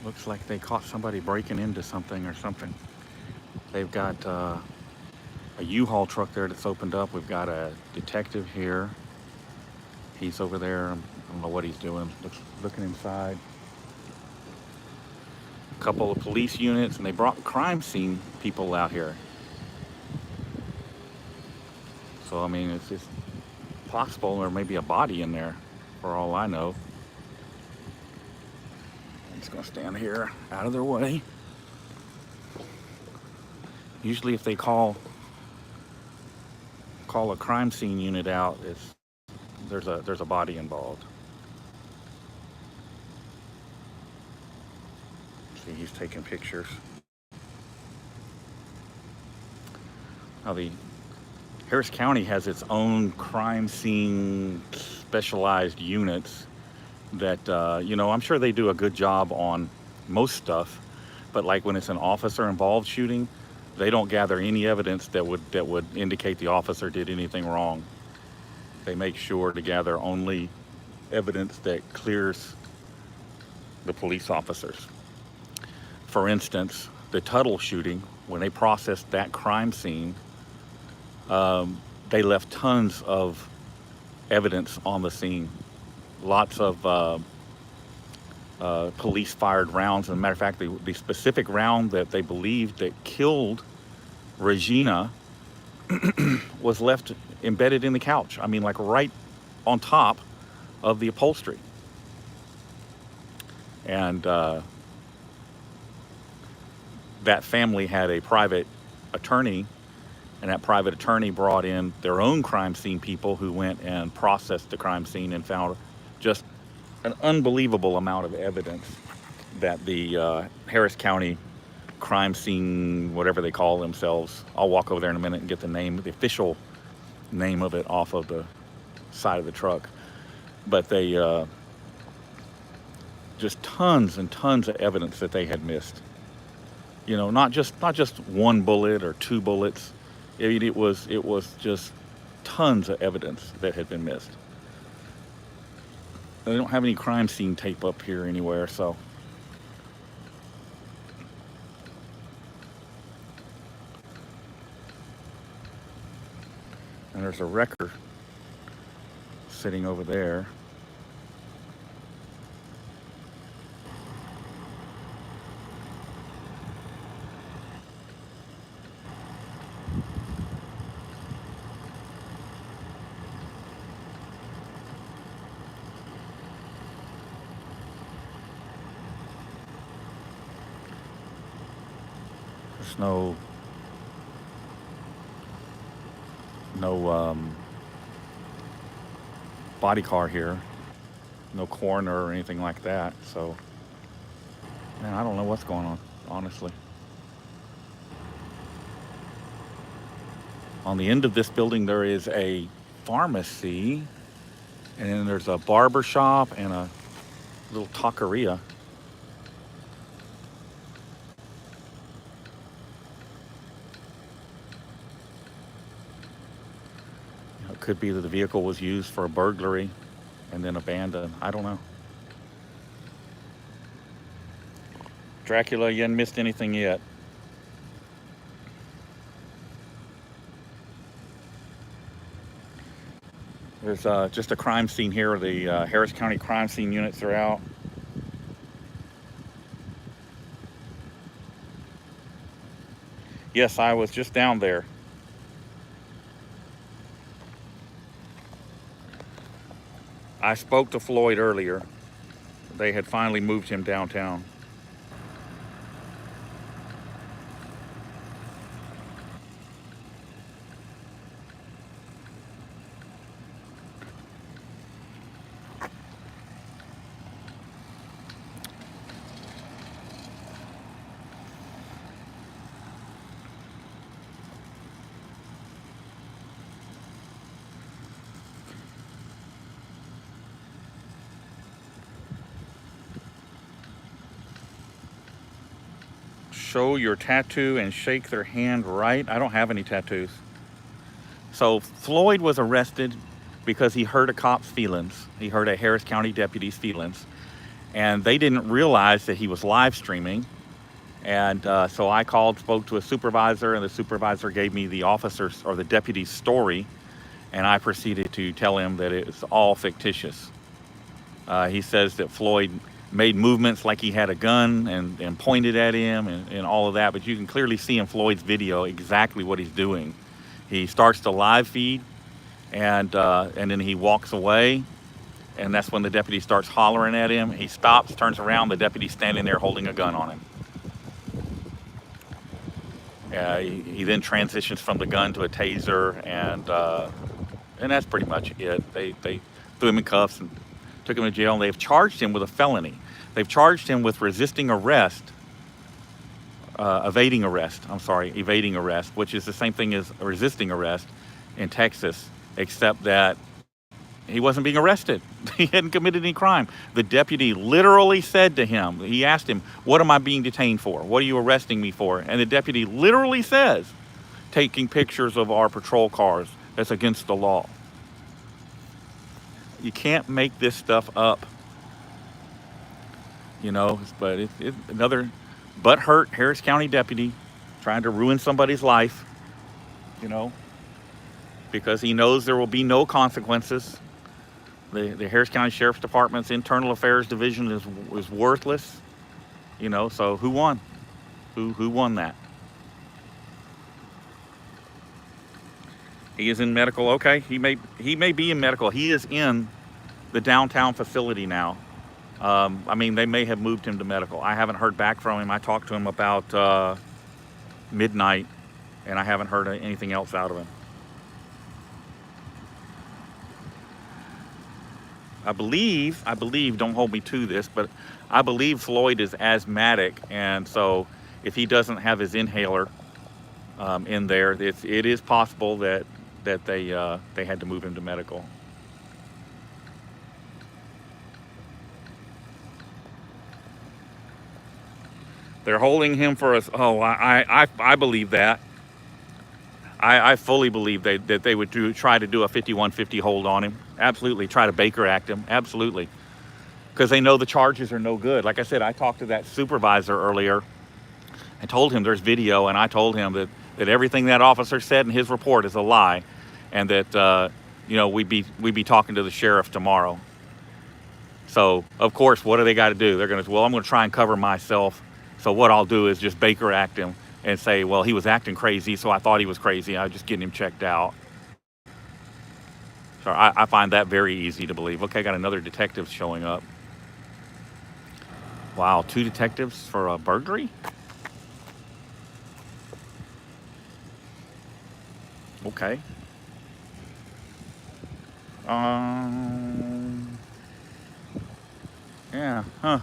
Looks like they caught somebody breaking into something or something. They've got a U-Haul truck there that's opened up. We've got a detective here. He's over there. I don't know what he's doing. Looking inside. A couple of police units, and they brought crime scene people out here. So I mean, it's possible there may be a body in there, for all I know. I'm just gonna stand here, out of their way. Usually, if they call a crime scene unit out, there's a body involved. See, he's taking pictures. Now the Harris County has its own crime scene specialized units that I'm sure they do a good job on most stuff, but like when it's an officer involved shooting, they don't gather any evidence that would indicate the officer did anything wrong. They make sure to gather only evidence that clears the police officers. For instance, the Tuttle shooting, when they processed that crime scene, they left tons of evidence on the scene. Lots of police fired rounds. As a matter of fact, the specific round that they believed that killed Regina was left embedded in the couch. I mean, like right on top of the upholstery. And that family had a private attorney, and that private attorney brought in their own crime scene people who went and processed the crime scene and found just an unbelievable amount of evidence that the Harris County crime scene, whatever they call themselves, I'll walk over there in a minute and get the official name of it off of the side of the truck. But they just tons and tons of evidence that they had missed. Not just one bullet or two bullets. It was just tons of evidence that had been missed. They don't have any crime scene tape up here anywhere, so. And there's a wrecker sitting over there. There's no body car here, no coroner or anything like that. So, man, I don't know what's going on, honestly. On the end of this building, there is a pharmacy, and then there's a barber shop and a little taqueria. It could be that the vehicle was used for a burglary and then abandoned. I don't know. Dracula, you haven't missed anything yet. There's just a crime scene here. The Harris County crime scene units are out. Yes, I was just down there. I spoke to Floyd earlier. They had finally moved him downtown. Show your tattoo and shake their hand right. I don't have any tattoos. So Floyd was arrested because he hurt a cop's feelings. He hurt a Harris County deputy's feelings. and they didn't realize that he was live streaming. And so I called, spoke to a supervisor, and the supervisor gave me the officer's or the deputy's story, and I proceeded to tell him that it was all fictitious. He says that Floyd made movements like he had a gun and pointed at him and all of that, but you can clearly see in Floyd's video exactly what he's doing. He starts the live feed, and then he walks away, and that's when the deputy starts hollering at him. He stops, turns around, the deputy's standing there holding a gun on him. He then transitions from the gun to a taser, and that's pretty much it. They threw him in cuffs and took him to jail, and they've charged him with a felony. They've charged him with evading arrest, which is the same thing as resisting arrest in Texas, except that he wasn't being arrested. He hadn't committed any crime. The deputy literally said to him, he asked him, "What am I being detained for? What are you arresting me for?" And the deputy literally says, "Taking pictures of our patrol cars. That's against the law." You can't make this stuff up, you know. But it's another butthurt Harris County deputy trying to ruin somebody's life, you know, because he knows there will be no consequences. The Harris County Sheriff's Department's Internal Affairs Division is worthless, you know. So who won? Who won that? He is in medical. Okay, he may be in medical. He is in the downtown facility now. I mean, they may have moved him to medical. I haven't heard back from him. I talked to him about midnight, and I haven't heard anything else out of him. I believe, don't hold me to this, but I believe Floyd is asthmatic, and so if he doesn't have his inhaler in there, it is possible that they had to move him to medical. They're holding him for us. Oh, I believe that. I fully believe that they would try to do a 5150 hold on him. Absolutely. Try to Baker Act him. Absolutely. Because they know the charges are no good. Like I said, I talked to that supervisor earlier. I told him there's video, and I told him that everything that officer said in his report is a lie, and that you know, we'd be talking to the sheriff tomorrow. So of course, what do they got to do? They're going to, well, I'm going to try and cover myself. So what I'll do is just Baker Act him and say, well, he was acting crazy, so I thought he was crazy. I was just getting him checked out. So I find that very easy to believe. Okay, got another detective showing up. Wow, 2 detectives for a burglary? Okay. Yeah, huh.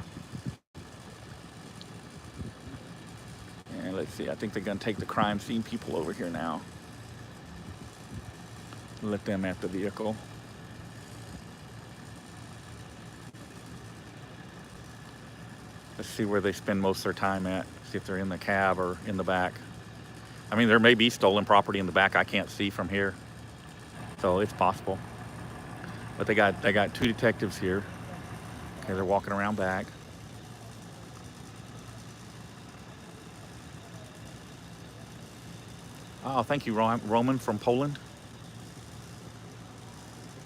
And let's see, I think they're gonna take the crime scene people over here now. Let them at the vehicle. Let's see where they spend most of their time at. See if they're in the cab or in the back. I mean, there may be stolen property in the back I can't see from here. So it's possible. But they got 2 detectives here. Okay, they're walking around back. Oh, thank you, Roman from Poland.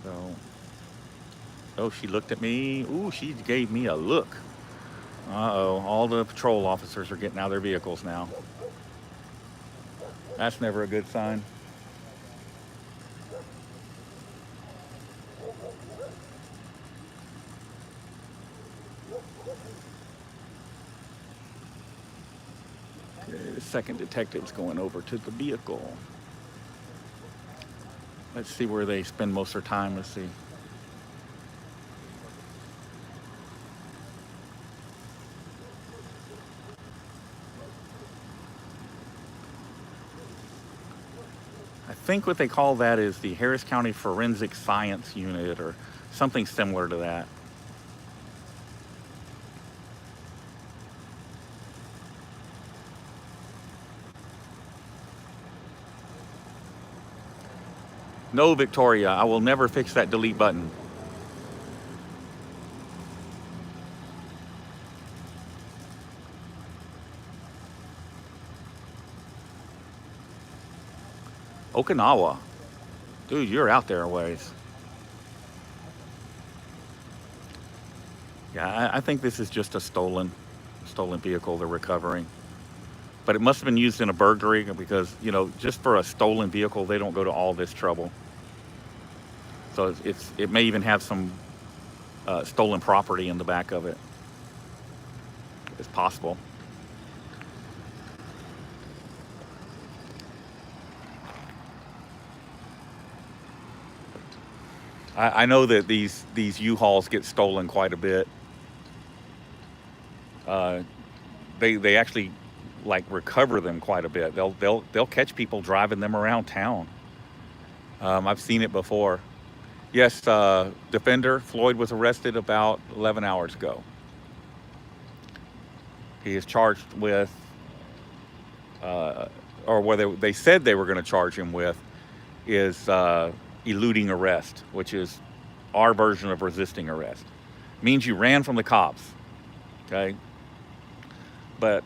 So, oh, she looked at me. Ooh, she gave me a look. Uh-oh, all the patrol officers are getting out of their vehicles now. That's never a good sign. Okay, the second detective's going over to the vehicle. Let's see where they spend most of their time. Let's see. I think what they call that is the Harris County Forensic Science Unit or something similar to that. No, Victoria, I will never fix that delete button. Okinawa. Dude, you're out there a ways. Yeah, I think this is just a stolen vehicle they're recovering. But it must have been used in a burglary because, just for a stolen vehicle, they don't go to all this trouble. So it may even have some stolen property in the back of it. It's possible. I know that these U-Hauls get stolen quite a bit. Uh, they actually like recover them quite a bit. They'll catch people driving them around town. I've seen it before. Yes, defender Floyd was arrested about 11 hours ago. He is charged with, or whether they said they were going to charge him with, is eluding arrest, which is our version of resisting arrest. Means you ran from the cops. Okay, but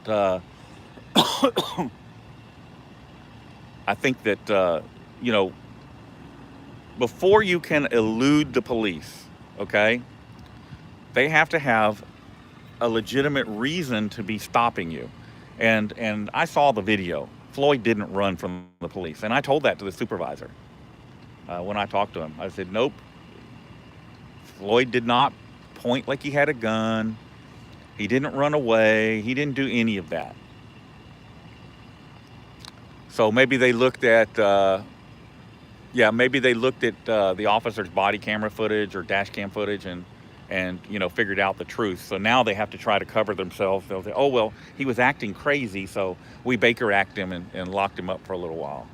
I think that before you can elude the police, okay, they have to have a legitimate reason to be stopping you. And I saw the video. Floyd didn't run from the police, and I told that to the supervisor when I talked to him. I said, nope, Floyd did not point like he had a gun. He didn't run away. He didn't do any of that. So maybe they looked at, the officer's body camera footage or dash cam footage and figured out the truth. So now they have to try to cover themselves. They'll say, oh, well, he was acting crazy, so we Baker Act him and locked him up for a little while.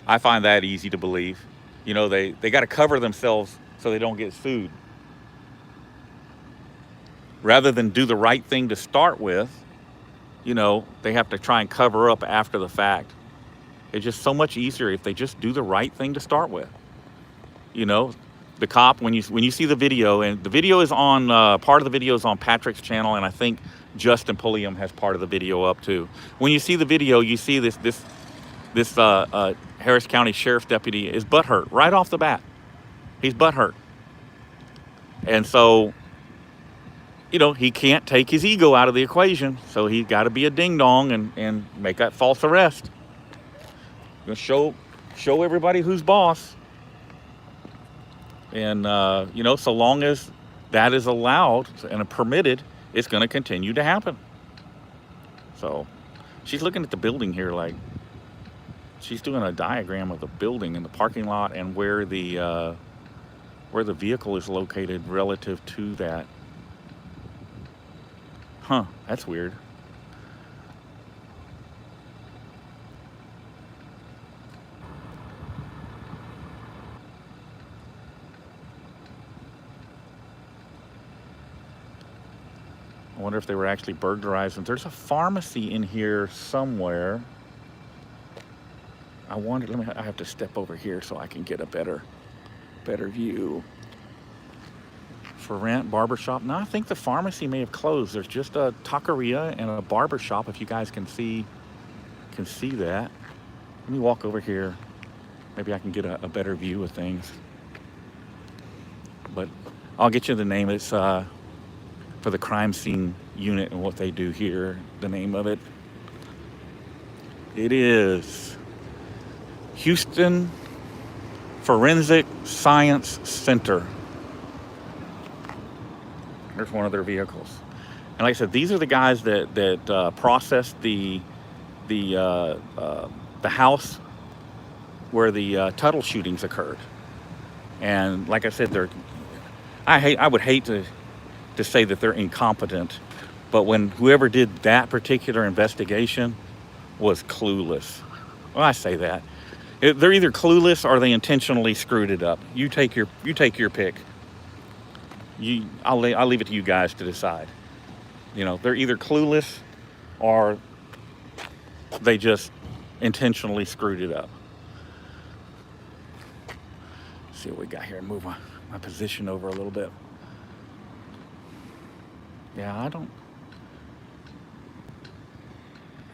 I find that easy to believe. They got to cover themselves so they don't get sued. Rather than do the right thing to start with, they have to try and cover up after the fact. It's just so much easier if they just do the right thing to start with. The cop, when you see the video, and the video is on, part of the video is on Patrick's channel, and I think Justin Pulliam has part of the video up too. When you see the video, you see this Harris County Sheriff's deputy is butthurt right off the bat. He's butthurt. And so, he can't take his ego out of the equation, so he's got to be a ding-dong and make that false arrest. Show everybody who's boss. And, so long as that is allowed and permitted, it's going to continue to happen. So she's looking at the building here like she's doing a diagram of the building and the parking lot and where the vehicle is located relative to that. Huh, that's weird. I wonder if they were actually burglarizing. There's a pharmacy in here somewhere. I have to step over here so I can get a better view. For rent, barbershop. No, I think the pharmacy may have closed. There's just a taqueria and a barbershop, if you guys can see that. Let me walk over here. Maybe I can get a better view of things. But I'll get you the name. It's for the crime scene unit and what they do here. The name of it. It is Houston Forensic Science Center. There's one of their vehicles. And like I said, these are the guys that processed the house where the Tuttle shootings occurred. And like I said, I would hate to say that they're incompetent, but when whoever did that particular investigation was clueless. Well, I say that. They're either clueless or they intentionally screwed it up. You take your pick. I'll leave it to you guys to decide. They're either clueless or they just intentionally screwed it up. Let's see what we got here. Move my position over a little bit.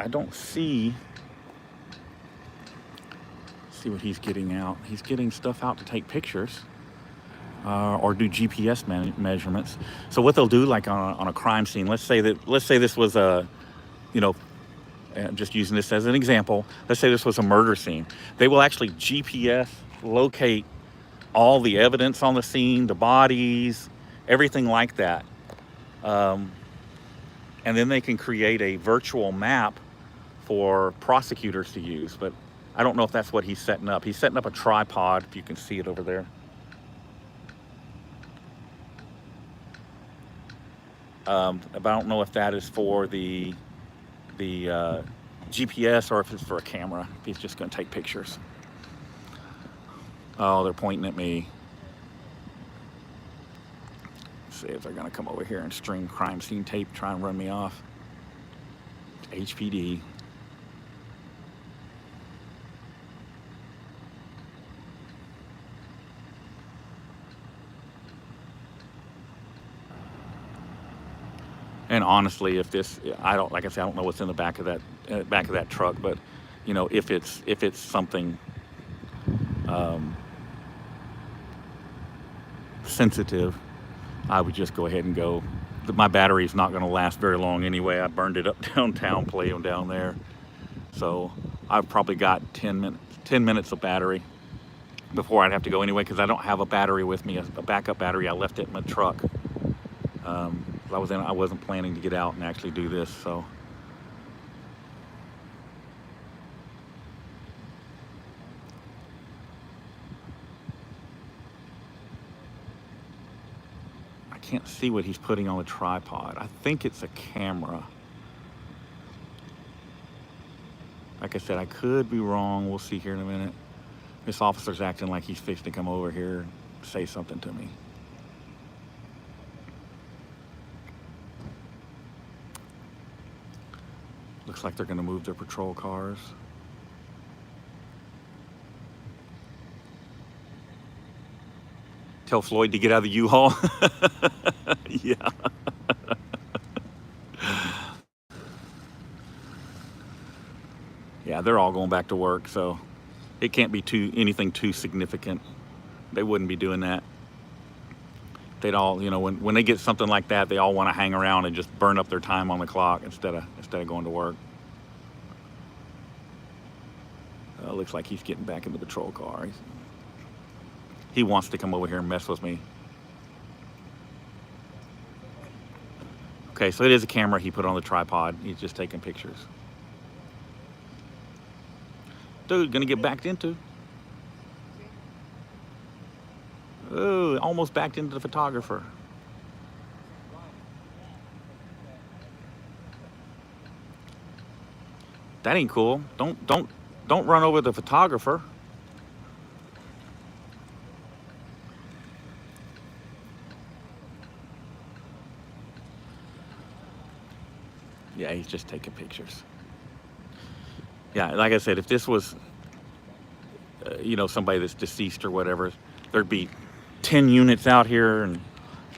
I don't see what he's getting out. He's getting stuff out to take pictures or do GPS measurements. So what they'll do, like on a crime scene, let's say this was a, you know, just using this as an example, let's say this was a murder scene. They will actually GPS locate all the evidence on the scene, the bodies, everything like that. And then they can create a virtual map for prosecutors to use. But I don't know if that's what he's setting up. He's setting up a tripod, if you can see it over there. But I don't know if that is for the GPS or if it's for a camera. If he's just going to take pictures. Oh, they're pointing at me. Let's see if they're going to come over here and string crime scene tape, try and run me off. HPD. And honestly, if this, like I said, I don't know what's in the back of that truck, but you know, if it's something sensitive, I would just go ahead and go. My battery's not going to last very long anyway. I burned it up downtown, playing down there, so I've probably got 10 minutes of battery before I'd have to go anyway, because I don't have a battery with me, a backup battery. I left it in my truck. I wasn't planning to get out and actually do this, so. I can't see what he's putting on the tripod. I think it's a camera. Like I said, I could be wrong. We'll see here in a minute. This officer's acting like he's fixing to come over here and say something to me. Looks like they're going to move their patrol cars. Tell Floyd to get out of the U-Haul. Yeah. Yeah, they're all going back to work, so it can't be anything too significant. They wouldn't be doing that. They'd all, you know, when they get something like that, they all want to hang around and just burn up their time on the clock instead of going to work. Looks like he's getting back in the patrol car. He wants to come over here and mess with me. Okay, so it is a camera he put on the tripod. He's just taking pictures. Dude, gonna get backed into. Oh, almost backed into the photographer. That ain't cool. Don't run over the photographer. Yeah, he's just taking pictures. Yeah, like I said, if this was, you know, somebody that's deceased or whatever, there'd be 10 units out here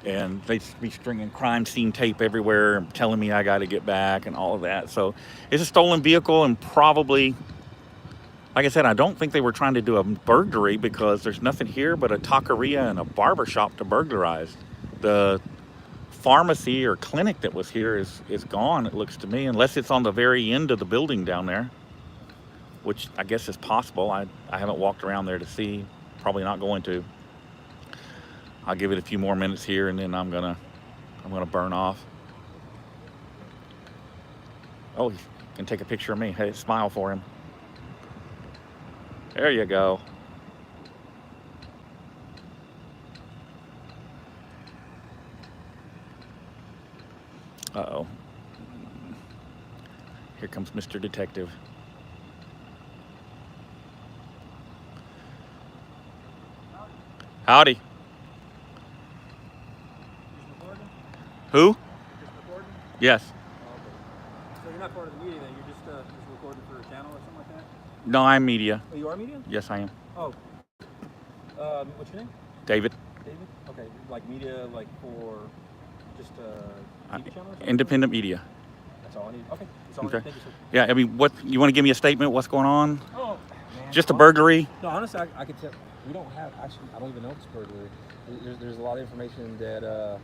and they'd be stringing crime scene tape everywhere and telling me I got to get back and all of that. So it's a stolen vehicle, and probably, like I said, I don't think they were trying to do a burglary, because there's nothing here but a taqueria and a barber shop to burglarize. The pharmacy or clinic that was here is gone, it looks to me, unless it's on the very end of the building down there, which I guess is possible. I haven't walked around there to see. Probably not going to. I'll give it a few more minutes here, and then I'm gonna burn off. Oh, he can take a picture of me. Hey, smile for him. There you go. Uh-oh. Here comes Mr. Detective. Howdy. Who? Just recording? Yes. Oh, okay. So you're not part of the media then? You're just recording for a channel or something like that? No, I'm media. Oh, you are media? Yes, I am. Oh. What's your name? David. David? Okay. Like media, like for just a TV channel or something? Independent media. I That's all I need. Okay. That's all I Okay. need. Thank you, sir. Yeah, I mean, what you want to give me a statement? What's going on? Oh, man. Just a burglary? No, honestly, I could tell. We don't have, actually, I don't even know if it's burglary. There's a lot of information that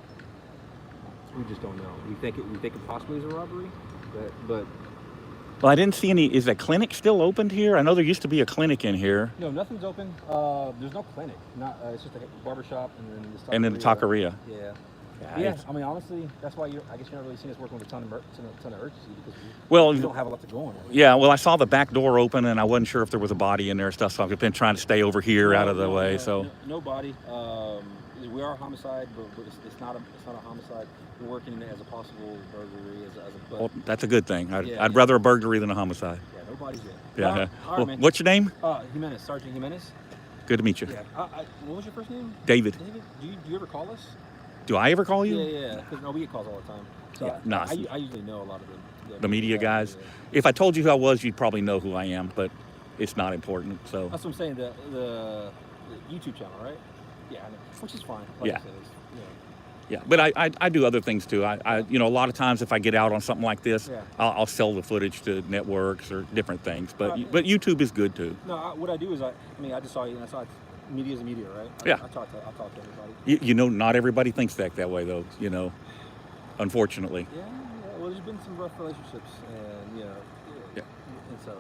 we just don't know. We think it possibly is a robbery, but Well, I didn't see any. Is that clinic still opened here? I know there used to be a clinic in here. no, nothing's open. There's no clinic. Not. It's just like a barber shop and then this. And then the taqueria. Yeah. Yeah, Yeah, it's- I mean, honestly, that's why I guess you're not really seeing us working with a ton of urgency because Well, we don't have a lot to go on. yeah, well, I saw the back door open, and I wasn't sure if there was a body in there and stuff, so I've been trying to stay over here out of the way. So no body. We are a homicide, but it's not a homicide. We're working as a possible burglary but well, that's a good thing. I'd Yeah. rather a burglary than a homicide. yeah, no bodies yet. Yeah. All right, Well, man. what's your name? Jimenez, Sergeant Jimenez. Good to meet you. Yeah. What was your first name? David. David. Do you ever call us? Do I ever call you? Yeah. Because no, we get calls all the time. So Yeah, no, I usually know a lot of The media guys. Yeah. If I told you who I was, you'd probably know who I am, but it's not important. So That's what I'm saying. The YouTube channel, right? Yeah, I know. Which is fine. Like Yeah. I said, yeah, but I do other things too. I a lot of times if I get out on something like this, Yeah. I'll sell the footage to networks or different things. But Right. but YouTube is good too. No, what I do is I just saw you and I saw media is media, right? Yeah. I talk to everybody. Not everybody thinks that way though. Unfortunately. Yeah. Well, there's been some rough relationships, and Yeah. and so.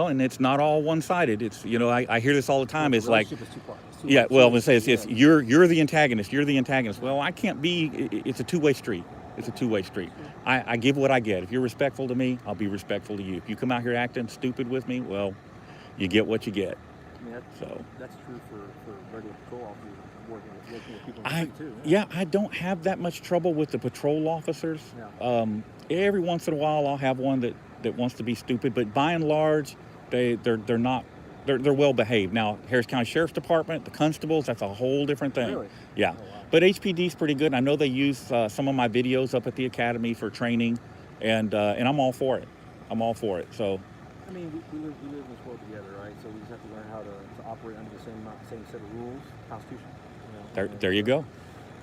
And it's not all one-sided. It's I hear this all the time. It's like, relationship is too far. yeah, well, it says it's you're the antagonist. You're the antagonist. Well, I can't be. It's a two-way street. It's a two-way street. I give what I get. If you're respectful to me, I'll be respectful to you. If you come out here acting stupid with me, well, you get what you get. I mean, that's true for regular patrol officers working with people in the street too. Yeah, I don't have that much trouble with the patrol officers. Yeah. Every once in a while, I'll have one that wants to be stupid, but by and large, they're not. They're well behaved. Now, Harris County Sheriff's Department, the constables, that's a whole different thing. Really? Yeah. Oh, wow. But HPD's pretty good. I know they use some of my videos up at the academy for training, and I'm all for it. I'm all for it. So. I mean, we live in this world together, right? So we just have to learn how to operate under the same set of rules, Constitution. There you go.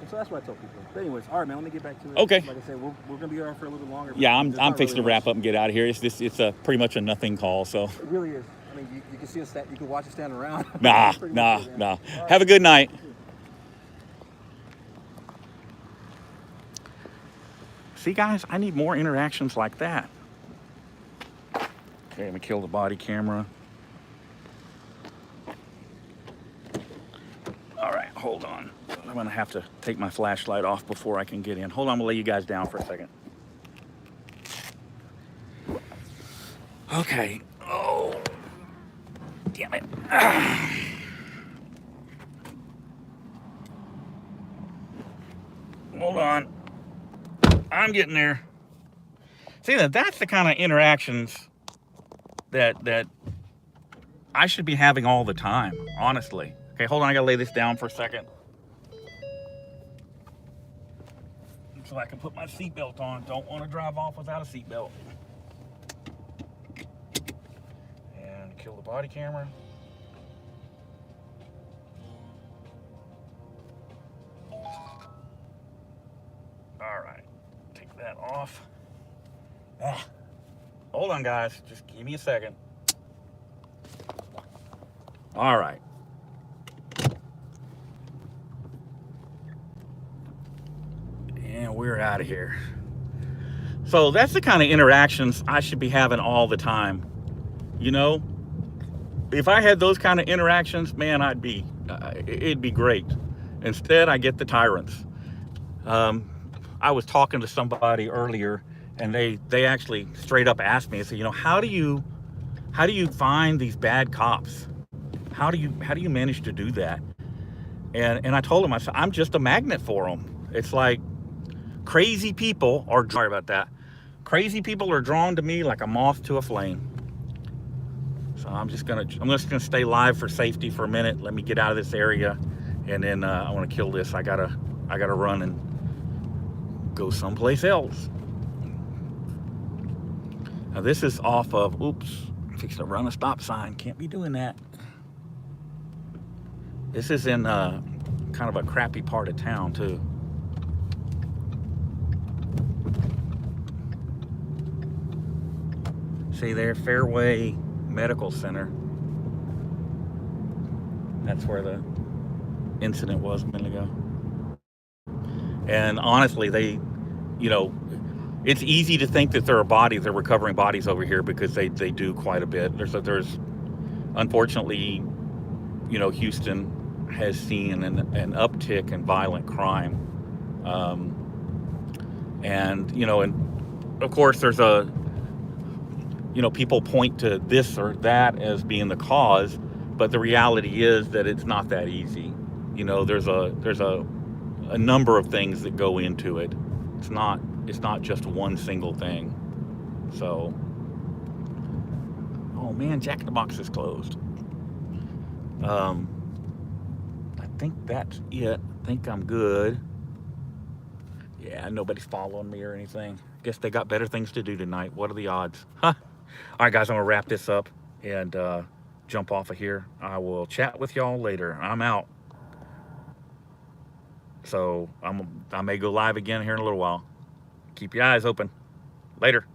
And so that's what I tell people. But anyways, all right, man. Let me get back to it. Okay. Like I said, we're gonna be here for a little bit longer. Yeah, but there's I'm not fixing really to wrap much. up and get out of here. It's a pretty much a nothing call. So. It really is. I mean, you can see us. You can watch us stand around. Nah. Pretty much it, man. Have a good night. See, guys, I need more interactions like that. Okay, let me kill the body camera. All right, hold on. I'm gonna have to take my flashlight off before I can get in. Hold on, I'm gonna lay you guys down for a second. Okay. Oh, damn it. Hold on. I'm getting there. See, that's the kind of interactions that I should be having all the time, honestly. Okay, hold on, I gotta lay this down for a second. So I can put my seatbelt on. Don't want to drive off without a seatbelt. And kill the body camera. All right, take that off. Hold on, guys. Just give me a second. All right. And we're out of here. So that's the kind of interactions I should be having all the time. If I had those kind of interactions, man, it'd be great. Instead, I get the tyrants. I was talking to somebody earlier, and they actually straight up asked me, they said, how do you find these bad cops? How do you manage to do that? And I told them, I said, I'm just a magnet for them. It's like crazy people are, sorry about that. Crazy people are drawn to me like a moth to a flame. So I'm just gonna stay live for safety for a minute. Let me get out of this area, and then I want to kill this. I gotta run and go someplace else. Now this is off of, oops, fixing to run a stop sign. Can't be doing that. This is in kind of a crappy part of town too. say there, Fairway Medical Center. That's where the incident was a minute ago. And honestly, you know, it's easy to think that there are bodies, they're recovering bodies over here because they do quite a bit. There's unfortunately, Houston has seen an uptick in violent crime. And of course there's people point to this or that as being the cause, but the reality is that it's not that easy. There's a number of things that go into it. It's not just one single thing. So, oh man, Jack in the Box is closed. I think that's it. I think I'm good. Yeah, nobody's following me or anything. Guess they got better things to do tonight. What are the odds? Huh. All right, guys, I'm gonna wrap this up and jump off of here. I will chat with y'all later. I'm out. So I may go live again here in a little while. Keep your eyes open. Later.